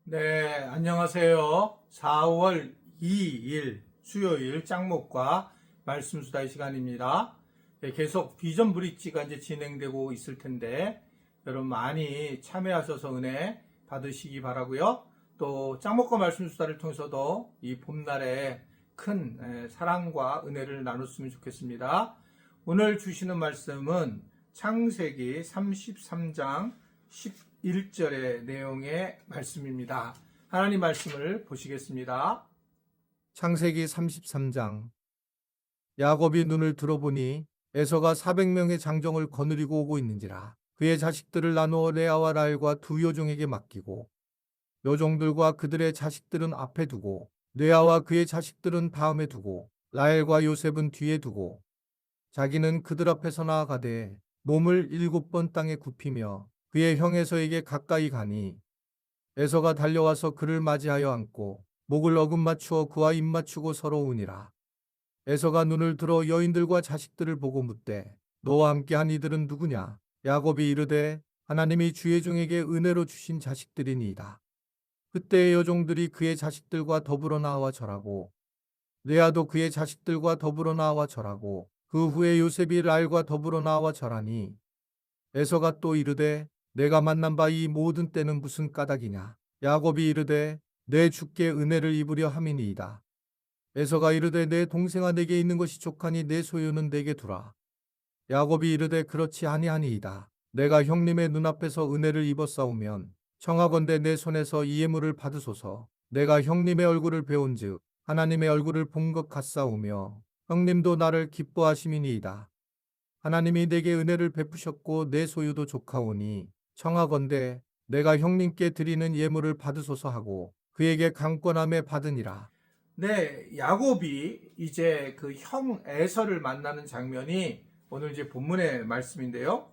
네, 안녕하세요. 4월 2일 수요일 짱목과 말씀 수다의 시간입니다. 네, 계속 비전 브릿지가 이제 진행되고 있을 텐데 여러분 많이 참여하셔서 은혜 받으시기 바라고요. 또 짱목과 말씀 수다를 통해서도 이 봄날에 큰 사랑과 은혜를 나눴으면 좋겠습니다. 오늘 주시는 말씀은 창세기 33장 11절의 내용의 말씀입니다. 하나님 말씀을 보시겠습니다. 창세기 33장. 야곱이 눈을 들어보니 에서가 400명의 장정을 거느리고 오고 있는지라. 그의 자식들을 나누어 레아와 라헬과 두 여종에게 맡기고 여종들과 그들의 자식들은 앞에 두고 레아와 그의 자식들은 다음에 두고 라헬과 요셉은 뒤에 두고 자기는 그들 앞에서 나아가되 몸을 7번 땅에 굽히며 그의 형 에서에게 가까이 가니 에서가 달려와서 그를 맞이하여 안고 목을 어금 맞추어 그와 입 맞추고 서로 우니라. 에서가 눈을 들어 여인들과 자식들을 보고 묻되 너와 함께한 이들은 누구냐? 야곱이 이르되 하나님이 주의 종에게 은혜로 주신 자식들이니이다. 그때의 여종들이 그의 자식들과 더불어 나와 절하고 레아도 그의 자식들과 더불어 나와 절하고 그 후에 요셉이 라헬과 더불어 나와 절하니 에서가 또 이르되 내가 만난 바 이 모든 때는 무슨 까닭이냐? 야곱이 이르되 내 주께 은혜를 입으려 함이니이다. 에서가 이르되 내 동생아 내게 있는 것이 족하니 내 소유는 내게 두라. 야곱이 이르되 그렇지 아니하니이다. 내가 형님의 눈앞에서 은혜를 입었사오면 청하건대 내 손에서 이 예물을 받으소서. 내가 형님의 얼굴을 배운즉 하나님의 얼굴을 본 것 같사오며 형님도 나를 기뻐하심이니이다. 하나님이 내게 은혜를 베푸셨고 내 소유도 족하오니 청하건대 내가 형님께 드리는 예물을 받으소서 하고 그에게 강권함에 받으니라. 네, 야곱이 이제 그 형 에서를 만나는 장면이 오늘 이제 본문의 말씀인데요.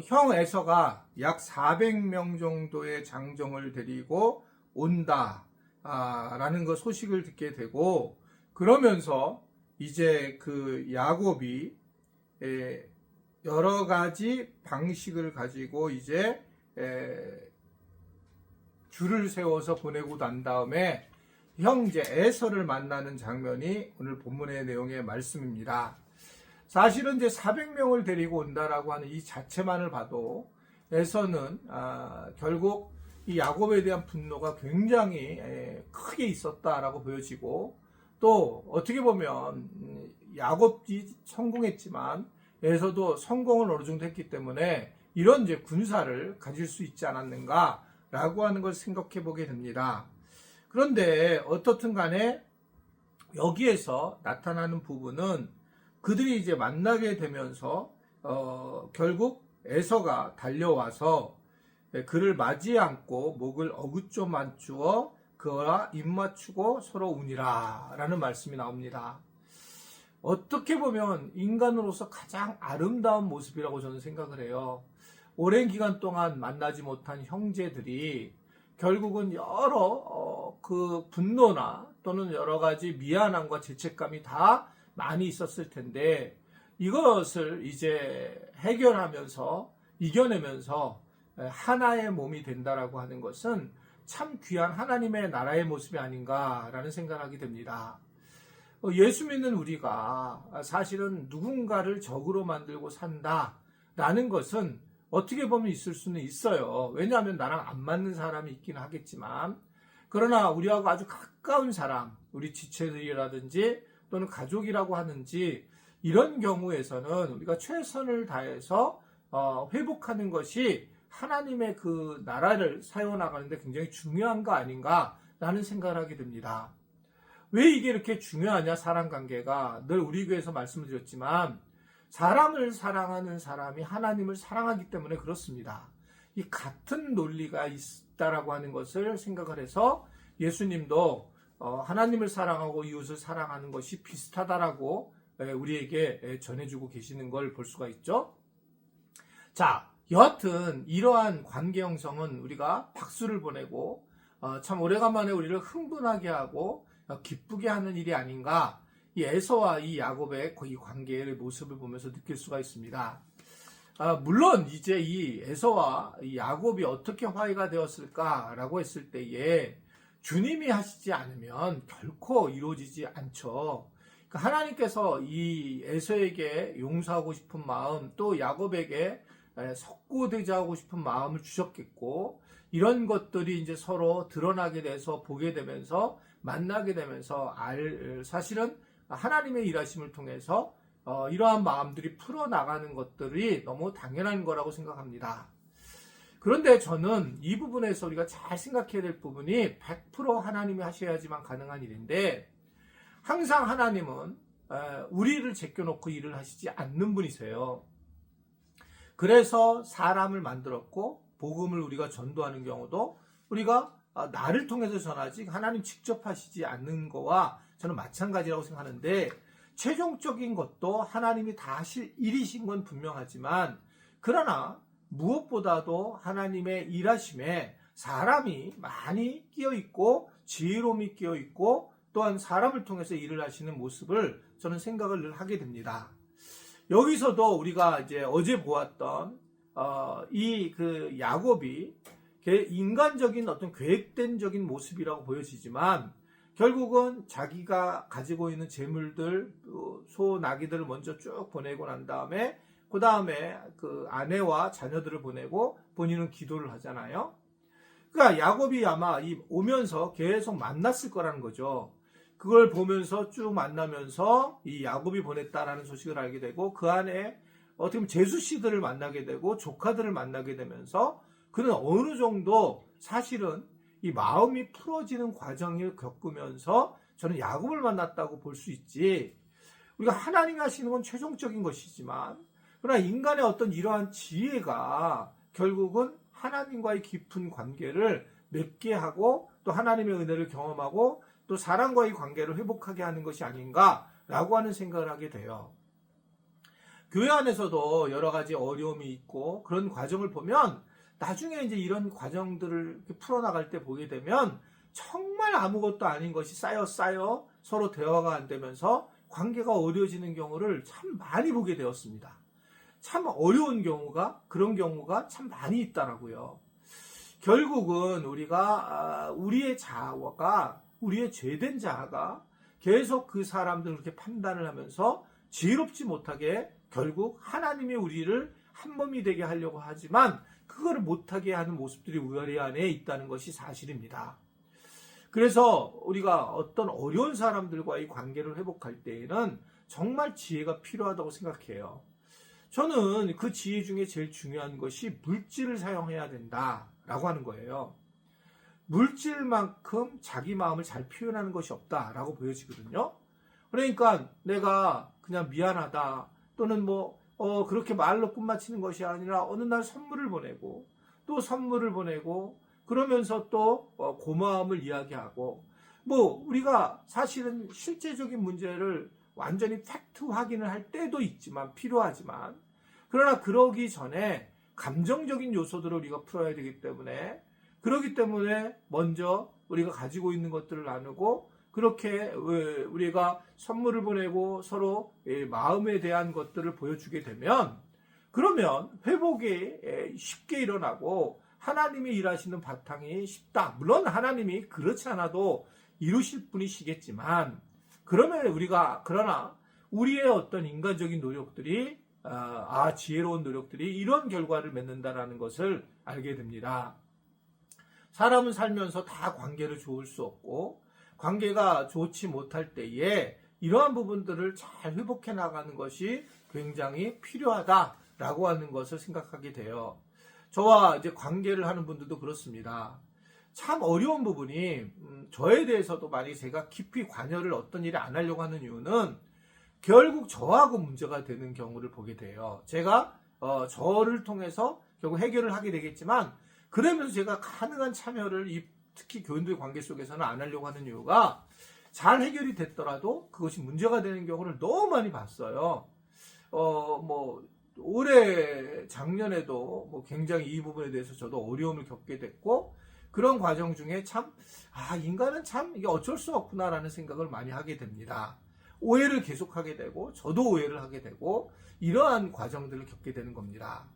형 에서가 약 400명 정도의 장정을 데리고 온다 라는 그 소식을 듣게 되고, 그러면서 이제 그 야곱이 여러 가지 방식을 가지고 이제 줄을 세워서 보내고 난 다음에 형제 에서를 만나는 장면이 오늘 본문의 내용의 말씀입니다. 사실은 이제 400명을 데리고 온다라고 하는 이 자체만을 봐도 에서는 결국 이 야곱에 대한 분노가 굉장히 크게 있었다라고 보여지고, 또 어떻게 보면 야곱이 성공했지만 에서도 성공을 어느 정도 했기 때문에 이런 이제 군사를 가질 수 있지 않았는가라고 하는 걸 생각해 보게 됩니다. 그런데 어떻든 간에 여기에서 나타나는 부분은 그들이 이제 만나게 되면서 결국 에서가 달려와서 그를 맞이 않고 목을 어긋조 맞추어 그와 입 맞추고 서로 우니라 라는 말씀이 나옵니다. 어떻게 보면 인간으로서 가장 아름다운 모습이라고 저는 생각을 해요. 오랜 기간 동안 만나지 못한 형제들이 결국은 여러 그 분노나 또는 여러 가지 미안함과 죄책감이 다 많이 있었을 텐데, 이것을 이제 해결하면서 이겨내면서 하나의 몸이 된다라고 하는 것은 참 귀한 하나님의 나라의 모습이 아닌가라는 생각을 하게 됩니다. 예수 믿는 우리가 사실은 누군가를 적으로 만들고 산다라는 것은 어떻게 보면 있을 수는 있어요. 왜냐하면 나랑 안 맞는 사람이 있긴 하겠지만, 그러나 우리하고 아주 가까운 사람, 우리 지체들이라든지 또는 가족이라고 하는지, 이런 경우에서는 우리가 최선을 다해서 회복하는 것이 하나님의 그 나라를 세워나가는데 굉장히 중요한 거 아닌가라는 생각을 하게 됩니다. 왜 이게 이렇게 중요하냐, 사람관계가. 늘 우리 교회에서 말씀을 드렸지만 사람을 사랑하는 사람이 하나님을 사랑하기 때문에 그렇습니다. 이 같은 논리가 있다라고 하는 것을 생각을 해서 예수님도 하나님을 사랑하고 이웃을 사랑하는 것이 비슷하다라고 우리에게 전해주고 계시는 걸 볼 수가 있죠. 자, 여하튼 이러한 관계 형성은 우리가 박수를 보내고 참 오래간만에 우리를 흥분하게 하고 기쁘게 하는 일이 아닌가, 이 에서와 이 야곱의 이 관계의 모습을 보면서 느낄 수가 있습니다. 물론 이제 이 에서와 이 야곱이 어떻게 화해가 되었을까라고 했을 때에 주님이 하시지 않으면 결코 이루어지지 않죠. 그러니까 하나님께서 이 에서에게 용서하고 싶은 마음, 또 야곱에게 석고되자 하고 싶은 마음을 주셨겠고, 이런 것들이 이제 서로 드러나게 돼서 보게 되면서 만나게 되면서 사실은 하나님의 일하심을 통해서 이러한 마음들이 풀어나가는 것들이 너무 당연한 거라고 생각합니다. 그런데 저는 이 부분에서 우리가 잘 생각해야 될 부분이 100% 하나님이 하셔야지만 가능한 일인데, 항상 하나님은 우리를 제껴놓고 일을 하시지 않는 분이세요. 그래서 사람을 만들었고 복음을 우리가 전도하는 경우도 우리가 나를 통해서 전하지 하나님 직접 하시지 않는 거와 저는 마찬가지라고 생각하는데, 최종적인 것도 하나님이 다 하실 일이신 건 분명하지만, 그러나 무엇보다도 하나님의 일하심에 사람이 많이 끼어있고 지혜로움이 끼어있고 또한 사람을 통해서 일을 하시는 모습을 저는 생각을 늘 하게 됩니다. 여기서도 우리가 이제 어제 보았던 이 야곱이 인간적인 어떤 계획된적인 모습이라고 보여지지만, 결국은 자기가 가지고 있는 재물들, 소, 나귀들을 먼저 쭉 보내고 난 다음에 그 다음에 그 아내와 자녀들을 보내고 본인은 기도를 하잖아요. 그러니까 야곱이 아마 오면서 계속 만났을 거라는 거죠. 그걸 보면서 쭉 만나면서 이 야곱이 보냈다라는 소식을 알게 되고, 그 안에 어떻게 보면 제수 씨들을 만나게 되고 조카들을 만나게 되면서 그는 어느 정도 사실은 이 마음이 풀어지는 과정을 겪으면서 저는 야곱을 만났다고 볼 수 있지, 우리가 하나님이 하시는 건 최종적인 것이지만 그러나 인간의 어떤 이러한 지혜가 결국은 하나님과의 깊은 관계를 맺게 하고 또 하나님의 은혜를 경험하고 또 사람과의 관계를 회복하게 하는 것이 아닌가라고 하는 생각을 하게 돼요. 교회 안에서도 여러 가지 어려움이 있고 그런 과정을 보면 나중에 이제 이런 과정들을 풀어나갈 때 보게 되면 정말 아무것도 아닌 것이 쌓여 서로 대화가 안 되면서 관계가 어려워지는 경우를 참 많이 보게 되었습니다. 참 어려운 경우가, 그런 경우가 참 많이 있더라고요. 결국은 우리가 우리의 자아가, 우리의 죄된 자아가 계속 그 사람들을 그렇게 판단을 하면서 지혜롭지 못하게 결국 하나님이 우리를 한 몸이 되게 하려고 하지만 그거를 못하게 하는 모습들이 우리 안에 있다는 것이 사실입니다. 그래서 우리가 어떤 어려운 사람들과의 관계를 회복할 때에는 정말 지혜가 필요하다고 생각해요. 저는 그 지혜 중에 제일 중요한 것이 물질을 사용해야 된다라고 하는 거예요. 물질만큼 자기 마음을 잘 표현하는 것이 없다라고 보여지거든요. 그러니까 내가 그냥 미안하다 또는 그렇게 말로 끝마치는 것이 아니라 어느 날 선물을 보내고 또 선물을 보내고 그러면서 또 고마움을 이야기하고, 우리가 사실은 실제적인 문제를 완전히 팩트 확인을 할 때도 있지만 필요하지만, 그러나 그러기 전에 감정적인 요소들을 우리가 풀어야 되기 때문에, 그렇기 때문에 먼저 우리가 가지고 있는 것들을 나누고 그렇게 우리가 선물을 보내고 서로 마음에 대한 것들을 보여주게 되면, 그러면 회복이 쉽게 일어나고 하나님이 일하시는 바탕이 쉽다. 물론 하나님이 그렇지 않아도 이루실 분이시겠지만, 그러나 우리의 어떤 인간적인 노력들이 지혜로운 노력들이 이런 결과를 맺는다라는 것을 알게 됩니다. 사람은 살면서 다 관계를 좋을 수 없고 관계가 좋지 못할 때에 이러한 부분들을 잘 회복해 나가는 것이 굉장히 필요하다라고 하는 것을 생각하게 돼요. 저와 이제 관계를 하는 분들도 그렇습니다. 참 어려운 부분이 저에 대해서도 만약에 제가 깊이 관여를 어떤 일에 안 하려고 하는 이유는 결국 저하고 문제가 되는 경우를 보게 돼요. 제가 저를 통해서 결국 해결을 하게 되겠지만, 그러면서 제가 가능한 참여를 특히 교인들의 관계 속에서는 안 하려고 하는 이유가, 잘 해결이 됐더라도 그것이 문제가 되는 경우를 너무 많이 봤어요. 올해 작년에도 굉장히 이 부분에 대해서 저도 어려움을 겪게 됐고, 그런 과정 중에 인간은 참 이게 어쩔 수 없구나라는 생각을 많이 하게 됩니다. 오해를 계속하게 되고 저도 오해를 하게 되고 이러한 과정들을 겪게 되는 겁니다.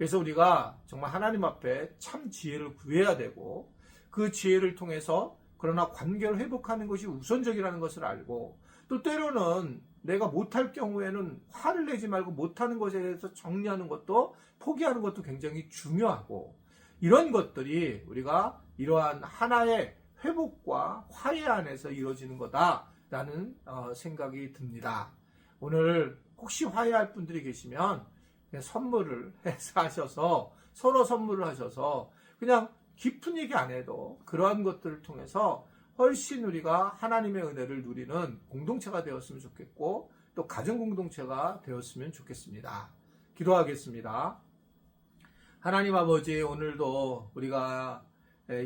그래서 우리가 정말 하나님 앞에 참 지혜를 구해야 되고, 그 지혜를 통해서 그러나 관계를 회복하는 것이 우선적이라는 것을 알고, 또 때로는 내가 못할 경우에는 화를 내지 말고 못하는 것에 대해서 정리하는 것도, 포기하는 것도 굉장히 중요하고, 이런 것들이 우리가 이러한 하나의 회복과 화해 안에서 이루어지는 거다라는 생각이 듭니다. 오늘 혹시 화해할 분들이 계시면 선물을 해서 하셔서, 서로 선물을 하셔서 그냥 깊은 얘기 안 해도 그러한 것들을 통해서 훨씬 우리가 하나님의 은혜를 누리는 공동체가 되었으면 좋겠고, 또 가정 공동체가 되었으면 좋겠습니다. 기도하겠습니다. 하나님 아버지, 오늘도 우리가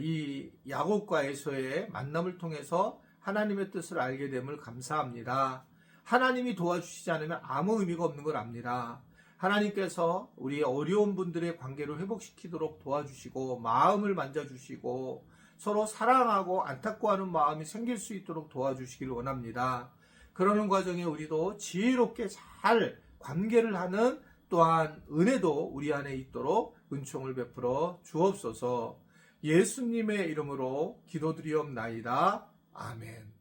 이 야곱과 에서의 만남을 통해서 하나님의 뜻을 알게 됨을 감사합니다. 하나님이 도와주시지 않으면 아무 의미가 없는 걸 압니다. 하나님께서 우리 어려운 분들의 관계를 회복시키도록 도와주시고, 마음을 만져주시고, 서로 사랑하고 안타까워하는 마음이 생길 수 있도록 도와주시기를 원합니다. 그러는 과정에 우리도 지혜롭게 잘 관계를 하는, 또한 은혜도 우리 안에 있도록 은총을 베풀어 주옵소서. 예수님의 이름으로 기도드리옵나이다. 아멘.